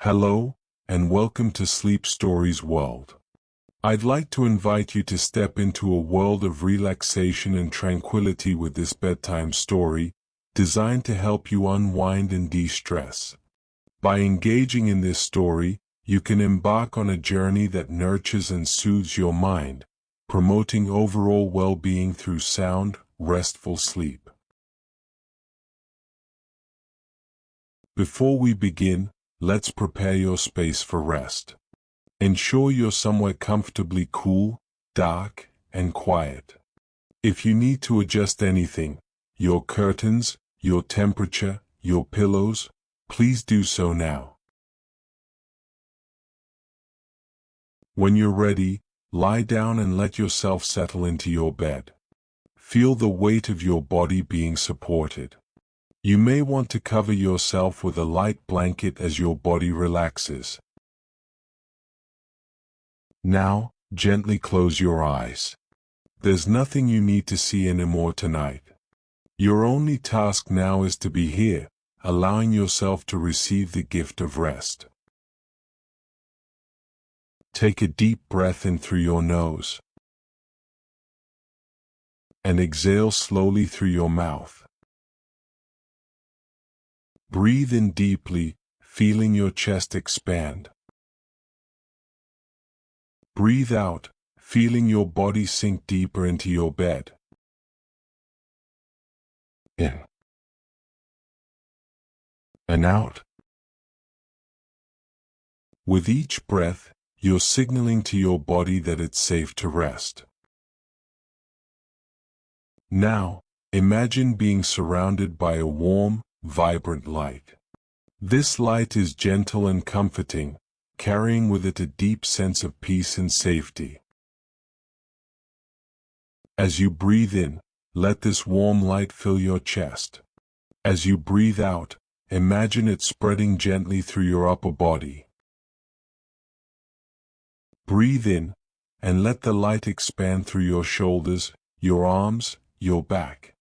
Hello, and welcome to Sleep Stories World. I'd like to invite you to step into a world of relaxation and tranquility with this bedtime story, designed to help you unwind and de-stress. By engaging in this story, you can embark on a journey that nurtures and soothes your mind, promoting overall well-being through sound, restful sleep. Before we begin, let's prepare your space for rest. Ensure you're somewhere comfortably cool, dark, and quiet. If you need to adjust anything, your curtains, your temperature, your pillows, please do so now. When you're ready, lie down and let yourself settle into your bed. Feel the weight of your body being supported. You may want to cover yourself with a light blanket as your body relaxes. Now, gently close your eyes. There's nothing you need to see anymore tonight. Your only task now is to be here, allowing yourself to receive the gift of rest. Take a deep breath in through your nose and exhale slowly through your mouth. Breathe in deeply, feeling your chest expand. Breathe out, feeling your body sink deeper into your bed. In and out. With each breath, you're signaling to your body that it's safe to rest. Now, imagine being surrounded by a warm, vibrant light. This light is gentle and comforting, carrying with it a deep sense of peace and safety. As you breathe in, let this warm light fill your chest. As you breathe out, imagine it spreading gently through your upper body. Breathe in, and let the light expand through your shoulders, your arms, your back.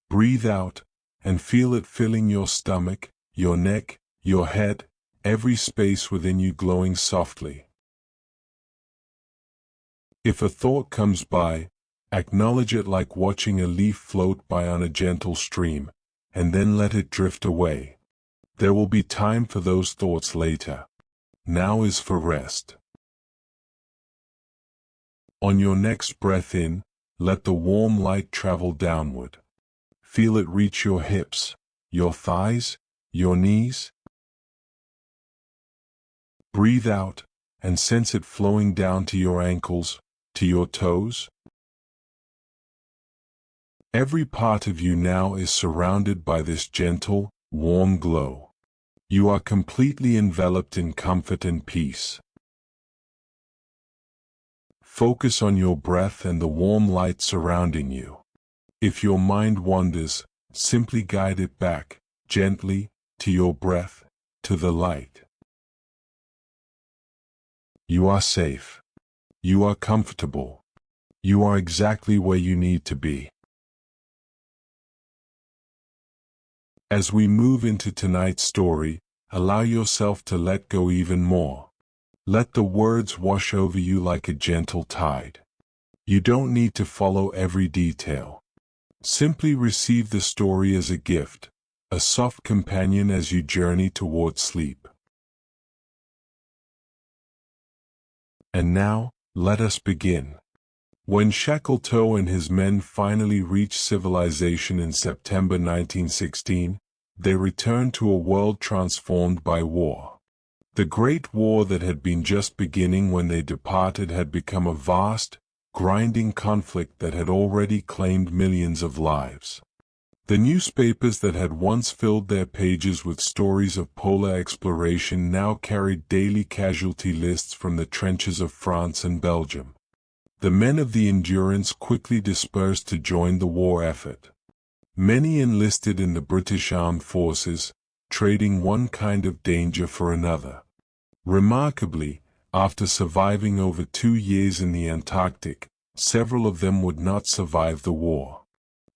Breathe out, and feel it filling your stomach, your neck, your head, every space within you glowing softly. If a thought comes by, acknowledge it like watching a leaf float by on a gentle stream, and then let it drift away. There will be time for those thoughts later. Now is for rest. On your next breath in, let the warm light travel downward. Feel it reach your hips, your thighs, your knees. Breathe out, and sense it flowing down to your ankles, to your toes. Every part of you now is surrounded by this gentle, warm glow. You are completely enveloped in comfort and peace. Focus on your breath and the warm light surrounding you. If your mind wanders, simply guide it back, gently, to your breath, to the light. You are safe. You are comfortable. You are exactly where you need to be. As we move into tonight's story, allow yourself to let go even more. Let the words wash over you like a gentle tide. You don't need to follow every detail. Simply receive the story as a gift, a soft companion as you journey toward sleep. And now, let us begin. When Shackleton and his men finally reached civilization in September 1916, they returned to a world transformed by war. The Great War that had been just beginning when they departed had become a vast, grinding conflict that had already claimed millions of lives. The newspapers that had once filled their pages with stories of polar exploration now carried daily casualty lists from the trenches of France and Belgium. The men of the Endurance quickly dispersed to join the war effort. Many enlisted in the British Armed Forces, trading one kind of danger for another. Remarkably, after surviving over 2 years in the Antarctic, several of them would not survive the war.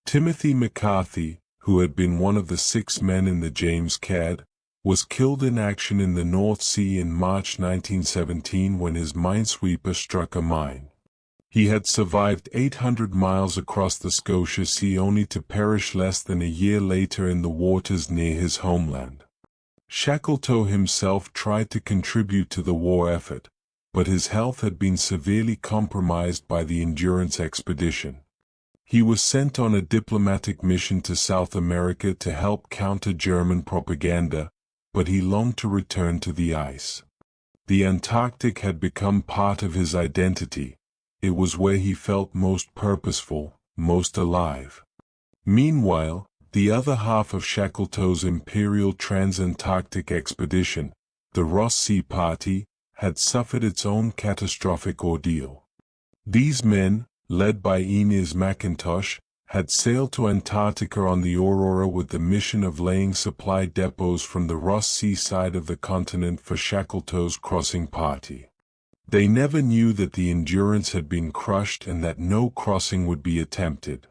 Timothy McCarthy, who had been one of the 6 men in the James Caird, was killed in action in the North Sea in March 1917 when his minesweeper struck a mine. He had survived 800 miles across the Scotia Sea only to perish less than a year later in the waters near his homeland. Shackleton himself tried to contribute to the war effort, but his health had been severely compromised by the Endurance expedition. He was sent on a diplomatic mission to South America to help counter German propaganda, but he longed to return to the ice. The Antarctic had become part of his identity. It was where he felt most purposeful, most alive. Meanwhile, the other half of Shackleton's Imperial Transantarctic expedition, the Ross Sea Party, had suffered its own catastrophic ordeal. These men, led by Inez McIntosh, had sailed to Antarctica on the Aurora with the mission of laying supply depots from the Ross Sea side of the continent for Shackleton's crossing party. They never knew that the Endurance had been crushed and that no crossing would be attempted.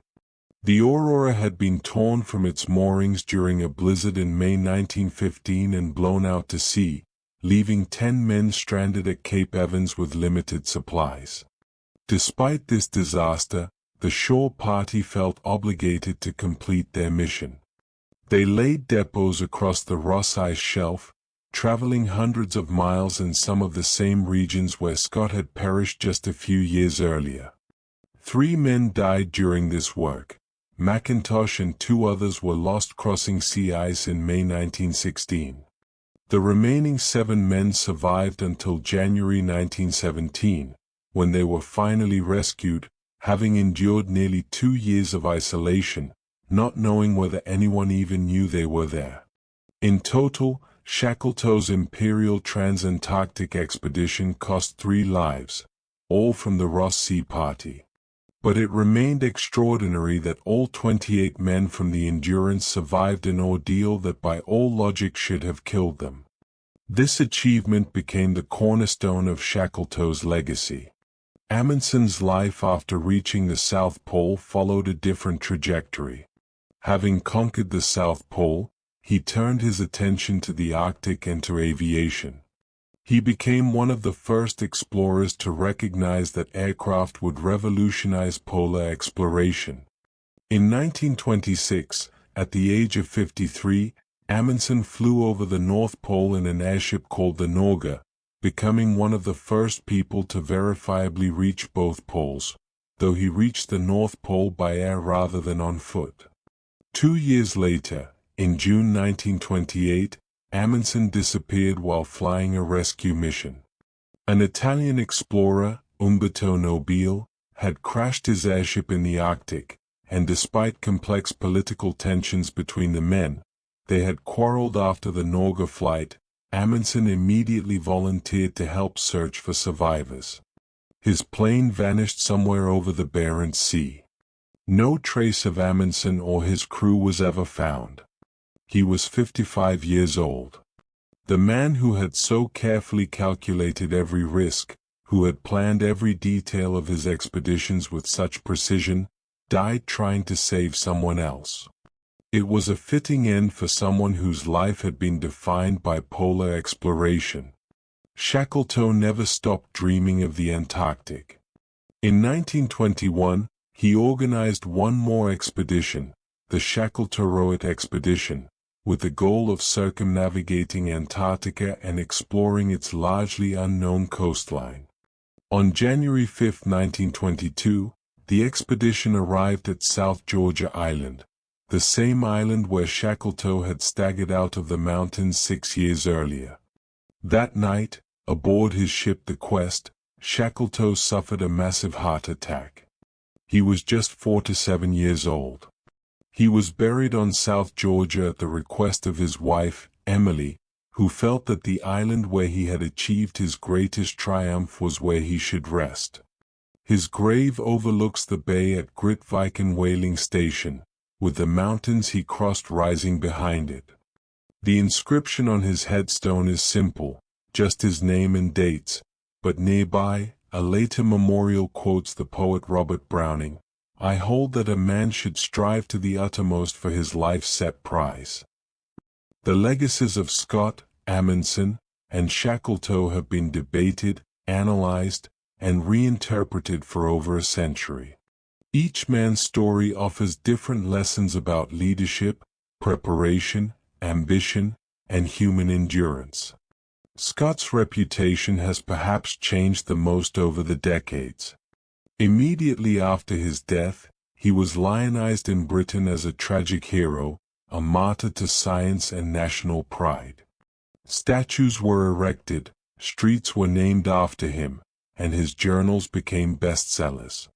The Aurora had been torn from its moorings during a blizzard in May 1915 and blown out to sea, leaving 10 men stranded at Cape Evans with limited supplies. Despite this disaster, the shore party felt obligated to complete their mission. They laid depots across the Ross Ice Shelf, traveling hundreds of miles in some of the same regions where Scott had perished just a few years earlier. 3 men died during this work. McIntosh and 2 others were lost crossing sea ice in May 1916. The remaining 7 men survived until January 1917, when they were finally rescued, having endured nearly 2 years of isolation, not knowing whether anyone even knew they were there. In total, Shackleton's Imperial Transantarctic expedition cost 3 lives, all from the Ross Sea Party. But it remained extraordinary that all 28 men from the Endurance survived an ordeal that by all logic should have killed them. This achievement became the cornerstone of Shackleton's legacy. Amundsen's life after reaching the South Pole followed a different trajectory. Having conquered the South Pole, he turned his attention to the Arctic and to aviation. He became one of the first explorers to recognize that aircraft would revolutionize polar exploration. In 1926, at the age of 53, Amundsen flew over the North Pole in an airship called the Norge, becoming one of the first people to verifiably reach both poles, though he reached the North Pole by air rather than on foot. 2 years later, in June 1928, Amundsen disappeared while flying a rescue mission. An Italian explorer, Umberto Nobile, had crashed his airship in the Arctic, and despite complex political tensions between the men, they had quarreled after the Norge flight. Amundsen immediately volunteered to help search for survivors. His plane vanished somewhere over the Barents Sea. No trace of Amundsen or his crew was ever found. He was 55 years old. The man who had so carefully calculated every risk, who had planned every detail of his expeditions with such precision, died trying to save someone else. It was a fitting end for someone whose life had been defined by polar exploration. Shackleton never stopped dreaming of the Antarctic. In 1921, he organized one more expedition, the Shackleton expedition, with the goal of circumnavigating Antarctica and exploring its largely unknown coastline. On January 5, 1922, the expedition arrived at South Georgia Island, the same island where Shackleton had staggered out of the mountains 6 years earlier. That night, aboard his ship the Quest, Shackleton suffered a massive heart attack. He was just 47 years old. He was buried on South Georgia at the request of his wife, Emily, who felt that the island where he had achieved his greatest triumph was where he should rest. His grave overlooks the bay at Grytviken whaling station, with the mountains he crossed rising behind it. The inscription on his headstone is simple, just his name and dates, but nearby, a later memorial quotes the poet Robert Browning, "I hold that a man should strive to the uttermost for his life's set prize." The legacies of Scott, Amundsen, and Shackleton have been debated, analyzed, and reinterpreted for over a century. Each man's story offers different lessons about leadership, preparation, ambition, and human endurance. Scott's reputation has perhaps changed the most over the decades. Immediately after his death, he was lionized in Britain as a tragic hero, a martyr to science and national pride. Statues were erected, streets were named after him, and his journals became bestsellers.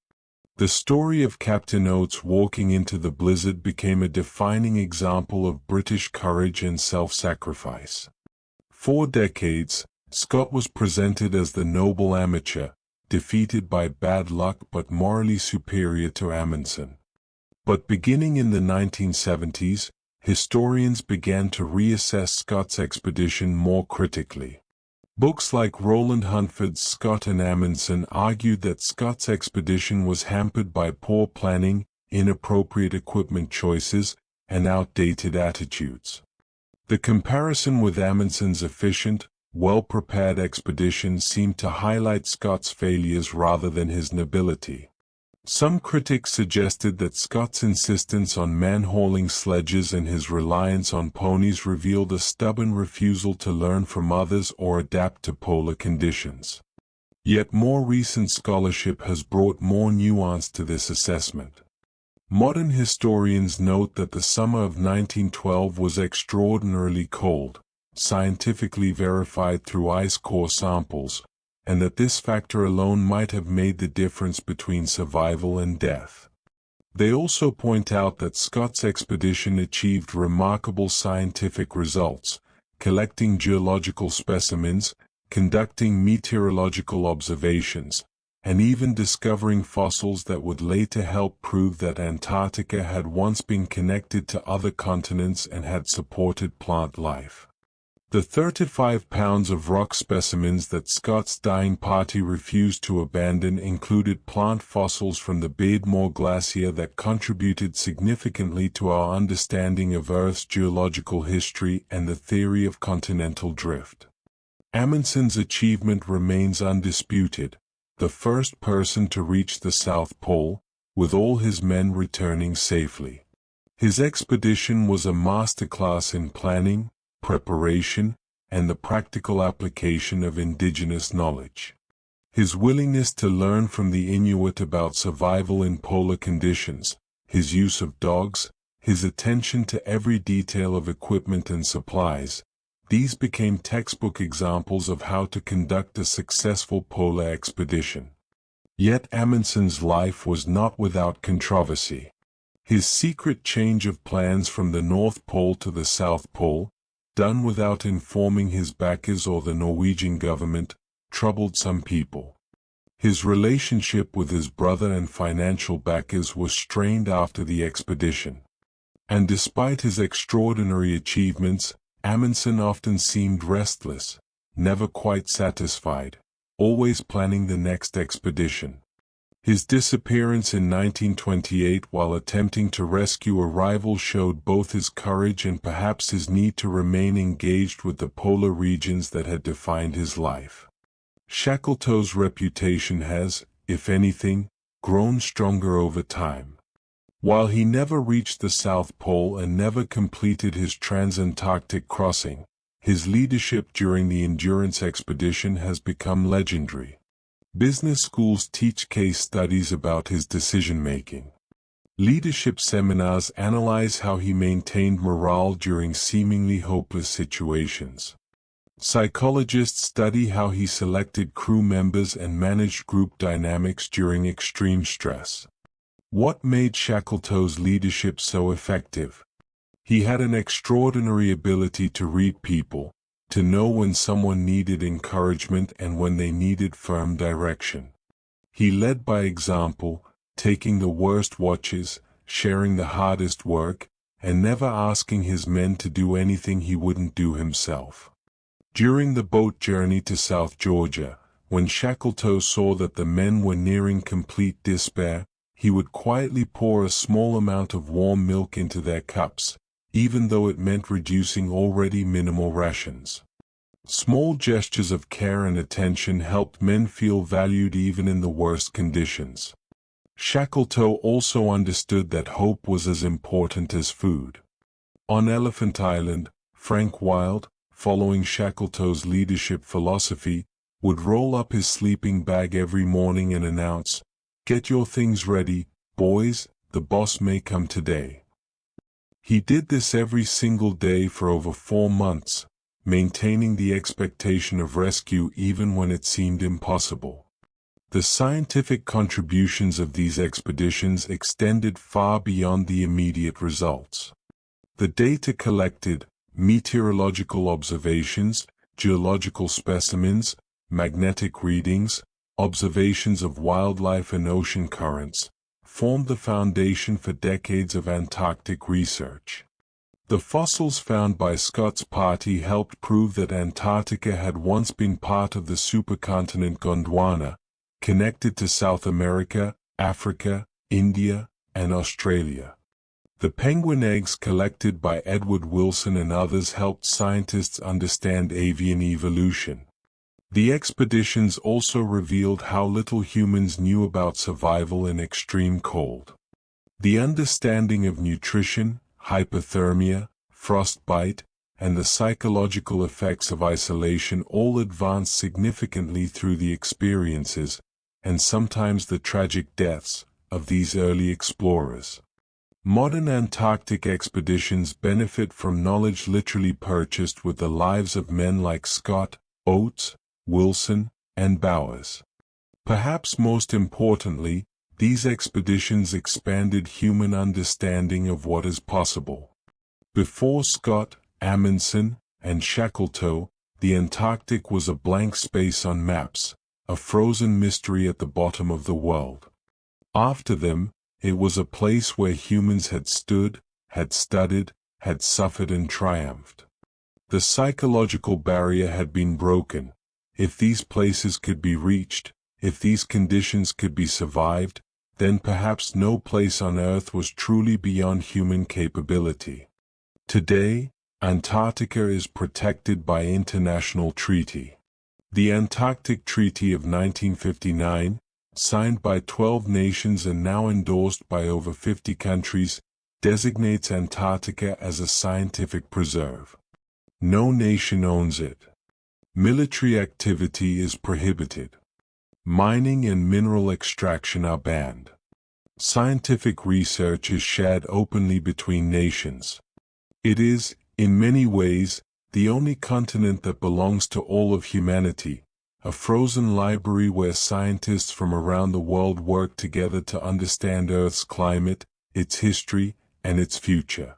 The story of Captain Oates walking into the blizzard became a defining example of British courage and self-sacrifice. For decades, Scott was presented as the noble amateur, defeated by bad luck but morally superior to Amundsen. But beginning in the 1970s, historians began to reassess Scott's expedition more critically. Books like Roland Huntford's Scott and Amundsen argued that Scott's expedition was hampered by poor planning, inappropriate equipment choices, and outdated attitudes. The comparison with Amundsen's efficient, well-prepared expedition seemed to highlight Scott's failures rather than his nobility. Some critics suggested that Scott's insistence on man-hauling sledges and his reliance on ponies revealed a stubborn refusal to learn from others or adapt to polar conditions. Yet more recent scholarship has brought more nuance to this assessment. Modern historians note that the summer of 1912 was extraordinarily cold, scientifically verified through ice core samples, and that this factor alone might have made the difference between survival and death. They also point out that Scott's expedition achieved remarkable scientific results, collecting geological specimens, conducting meteorological observations, and even discovering fossils that would later help prove that Antarctica had once been connected to other continents and had supported plant life. The 35 pounds of rock specimens that Scott's dying party refused to abandon included plant fossils from the Beardmore Glacier that contributed significantly to our understanding of Earth's geological history and the theory of continental drift. Amundsen's achievement remains undisputed, the first person to reach the South Pole, with all his men returning safely. His expedition was a masterclass in planning, preparation, and the practical application of indigenous knowledge. His willingness to learn from the Inuit about survival in polar conditions, his use of dogs, his attention to every detail of equipment and supplies, these became textbook examples of how to conduct a successful polar expedition. Yet Amundsen's life was not without controversy. His secret change of plans from the North Pole to the South Pole, done without informing his backers or the Norwegian government, troubled some people. His relationship with his brother and financial backers was strained after the expedition. And despite his extraordinary achievements, Amundsen often seemed restless, never quite satisfied, always planning the next expedition. His disappearance in 1928 while attempting to rescue a rival showed both his courage and perhaps his need to remain engaged with the polar regions that had defined his life. Shackleton's reputation has, if anything, grown stronger over time. While he never reached the South Pole and never completed his transantarctic crossing, his leadership during the Endurance expedition has become legendary. Business schools teach case studies about his decision-making. Leadership seminars analyze how he maintained morale during seemingly hopeless situations. Psychologists study how he selected crew members and managed group dynamics during extreme stress. What made Shackleton's leadership so effective? He had an extraordinary ability to read people, to know when someone needed encouragement and when they needed firm direction. He led by example, taking the worst watches, sharing the hardest work, and never asking his men to do anything he wouldn't do himself. During the boat journey to South Georgia, when Shackleton saw that the men were nearing complete despair, he would quietly pour a small amount of warm milk into their cups, even though it meant reducing already minimal rations. Small gestures of care and attention helped men feel valued even in the worst conditions. Shackleton also understood that hope was as important as food. On Elephant Island, Frank Wild, following Shackleton's leadership philosophy, would roll up his sleeping bag every morning and announce, "Get your things ready, boys, the boss may come today." He did this every single day for over 4 months, maintaining the expectation of rescue even when it seemed impossible. The scientific contributions of these expeditions extended far beyond the immediate results. The data collected, meteorological observations, geological specimens, magnetic readings, observations of wildlife and ocean currents, formed the foundation for decades of Antarctic research. The fossils found by Scott's party helped prove that Antarctica had once been part of the supercontinent Gondwana, connected to South America, Africa, India, and Australia. The penguin eggs collected by Edward Wilson and others helped scientists understand avian evolution. The expeditions also revealed how little humans knew about survival in extreme cold. The understanding of nutrition, hypothermia, frostbite, and the psychological effects of isolation all advanced significantly through the experiences, and sometimes the tragic deaths, of these early explorers. Modern Antarctic expeditions benefit from knowledge literally purchased with the lives of men like Scott, Oates, Wilson, and Bowers. Perhaps most importantly, these expeditions expanded human understanding of what is possible. Before Scott, Amundsen, and Shackleton, the Antarctic was a blank space on maps, a frozen mystery at the bottom of the world. After them, it was a place where humans had stood, had studied, had suffered and triumphed. The psychological barrier had been broken. If these places could be reached, if these conditions could be survived, then perhaps no place on Earth was truly beyond human capability. Today, Antarctica is protected by international treaty. The Antarctic Treaty of 1959, signed by 12 nations and now endorsed by over 50 countries, designates Antarctica as a scientific preserve. No nation owns it. Military activity is prohibited. Mining and mineral extraction are banned. Scientific research is shared openly between nations. It is, in many ways, the only continent that belongs to all of humanity, a frozen library where scientists from around the world work together to understand Earth's climate, its history, and its future.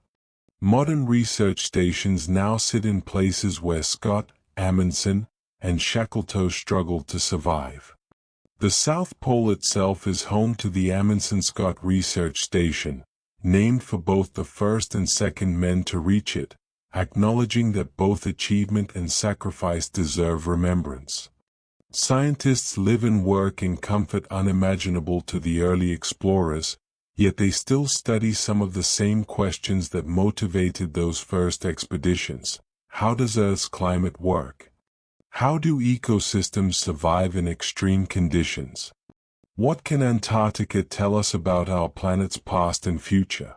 Modern research stations now sit in places where Scott, Amundsen, and Shackleton struggled to survive. The South Pole itself is home to the Amundsen-Scott Research Station, named for both the first and second men to reach it, acknowledging that both achievement and sacrifice deserve remembrance. Scientists live and work in comfort unimaginable to the early explorers, yet they still study some of the same questions that motivated those first expeditions. How does Earth's climate work? How do ecosystems survive in extreme conditions? What can Antarctica tell us about our planet's past and future?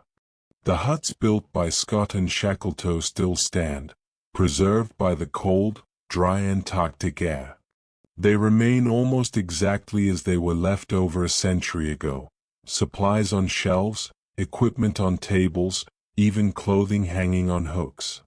The huts built by Scott and Shackleton still stand, preserved by the cold, dry Antarctic air. They remain almost exactly as they were left over a century ago. Supplies on shelves, equipment on tables, even clothing hanging on hooks.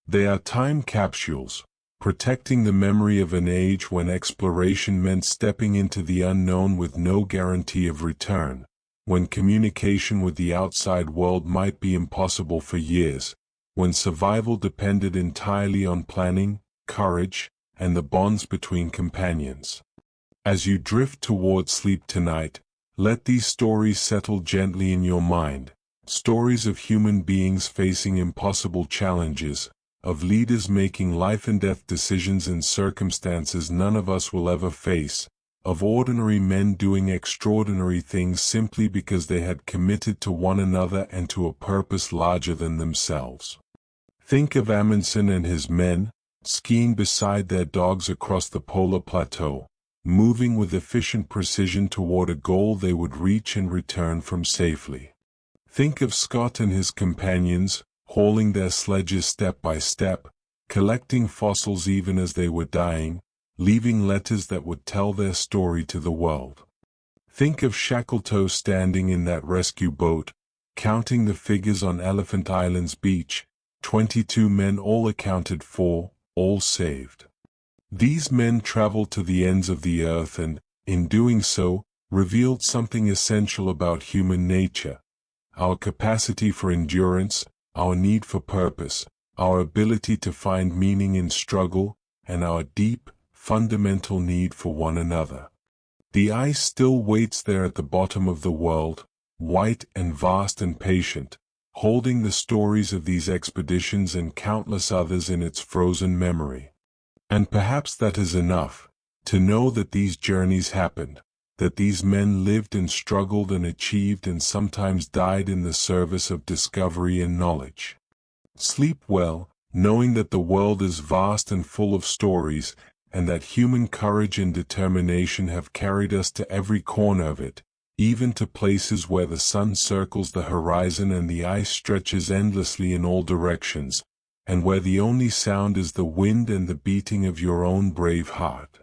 They are time capsules, protecting the memory of an age when exploration meant stepping into the unknown with no guarantee of return, when communication with the outside world might be impossible for years, when survival depended entirely on planning, courage, and the bonds between companions. As you drift toward sleep tonight, let these stories settle gently in your mind, stories of human beings facing impossible challenges, of leaders making life and death decisions in circumstances none of us will ever face, of ordinary men doing extraordinary things simply because they had committed to one another and to a purpose larger than themselves. Think of Amundsen and his men, skiing beside their dogs across the polar plateau, moving with efficient precision toward a goal they would reach and return from safely. Think of Scott and his companions, hauling their sledges step by step, collecting fossils even as they were dying, leaving letters that would tell their story to the world. Think of Shackleton standing in that rescue boat, counting the figures on Elephant Island's beach, 22 men all accounted for, all saved. These men traveled to the ends of the earth and, in doing so, revealed something essential about human nature: our capacity for endurance, our need for purpose, our ability to find meaning in struggle, and our deep, fundamental need for one another. The ice still waits there at the bottom of the world, white and vast and patient, holding the stories of these expeditions and countless others in its frozen memory. And perhaps that is enough, to know that these journeys happened, that these men lived and struggled and achieved and sometimes died in the service of discovery and knowledge. Sleep well, knowing that the world is vast and full of stories, and that human courage and determination have carried us to every corner of it, even to places where the sun circles the horizon and the ice stretches endlessly in all directions, and where the only sound is the wind and the beating of your own brave heart.